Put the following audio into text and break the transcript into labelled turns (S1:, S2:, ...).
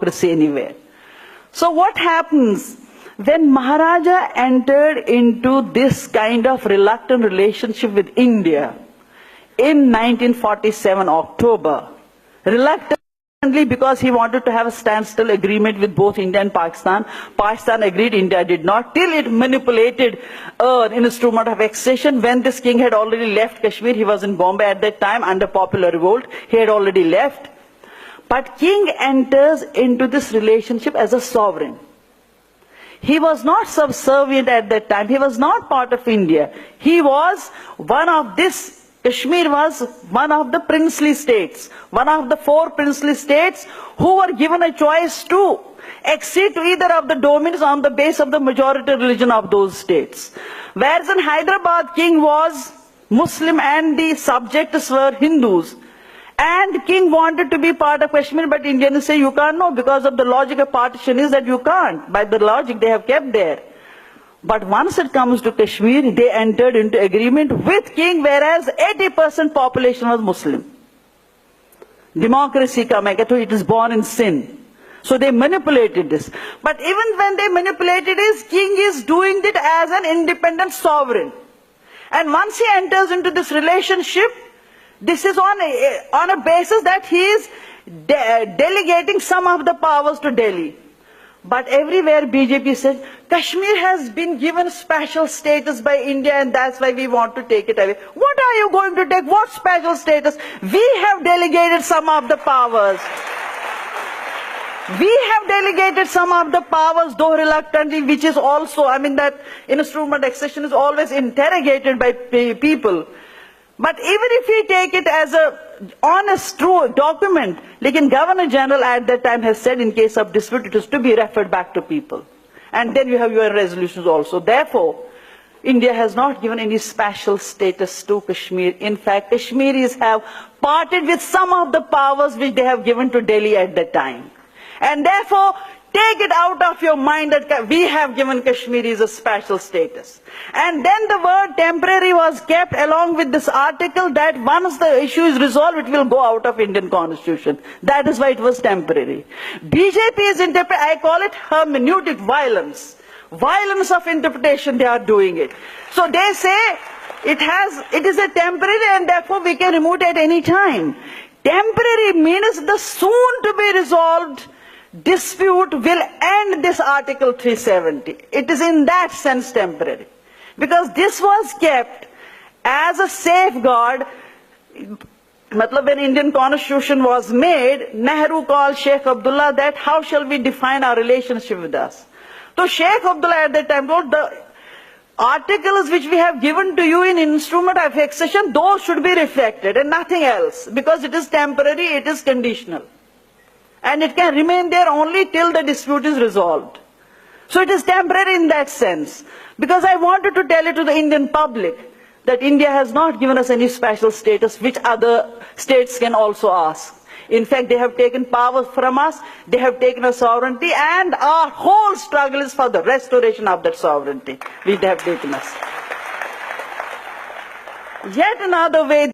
S1: democracy anywhere. So what happens when Maharaja entered into this kind of reluctant relationship with India in 1947 October, reluctantly because he wanted to have a standstill agreement with both India and Pakistan. Pakistan agreed, India did not, till it manipulated an instrument of accession. When this king had already left Kashmir, he was in Bombay at that time under popular revolt, he had already left. But king enters into this relationship as a sovereign. He was not subservient at that time. He was not part of India. He was one of this. Kashmir was one of the princely states, one of the 4 princely states who were given a choice to accede to either of the domains on the basis of the majority religion of those states. Whereas in Hyderabad, king was Muslim and the subjects were Hindus. And king wanted to be part of Kashmir, but Indians say you can't, no, because of the logic of partition is that you can't. By the logic they have kept there. But once it comes to Kashmir, they entered into agreement with king, whereas 80% population was Muslim. Democracy it is born in sin. So they manipulated this. But even when they manipulated this, king is doing it as an independent sovereign. And once he enters into this relationship, this is on a basis that he is delegating some of the powers to Delhi. But everywhere BJP said, Kashmir has been given special status by India and that's why we want to take it away. What are you going to take? What special status? We have delegated some of the powers. We have delegated some of the powers, though reluctantly, which is also, that instrument accession is always interrogated by people. But even if we take it as a honest, true document, like Governor General at that time has said in case of dispute, it is to be referred back to people. And then you have your resolutions also. Therefore, India has not given any special status to Kashmir. In fact, Kashmiris have parted with some of the powers which they have given to Delhi at that time. And therefore, take it out of your mind that we have given Kashmiris a special status. And then the word temporary was kept along with this article that once the issue is resolved, it will go out of Indian constitution. That is why it was temporary. BJP is I call it hermeneutic violence. Violence of interpretation, they are doing it. So they say it is a temporary and therefore we can remove it at any time. Temporary means the soon to be resolved dispute will end this Article 370. It is in that sense temporary. Because this was kept as a safeguard. When Indian Constitution was made, Nehru called Sheikh Abdullah that how shall we define our relationship with us. So Sheikh Abdullah at that time wrote the articles which we have given to you in instrument of accession, those should be reflected and nothing else. Because it is temporary, it is conditional. And it can remain there only till the dispute is resolved. So it is temporary in that sense. Because I wanted to tell it to the Indian public that India has not given us any special status which other states can also ask. In fact, they have taken power from us, they have taken our sovereignty, and our whole struggle is for the restoration of that sovereignty which they have taken us. Yet another way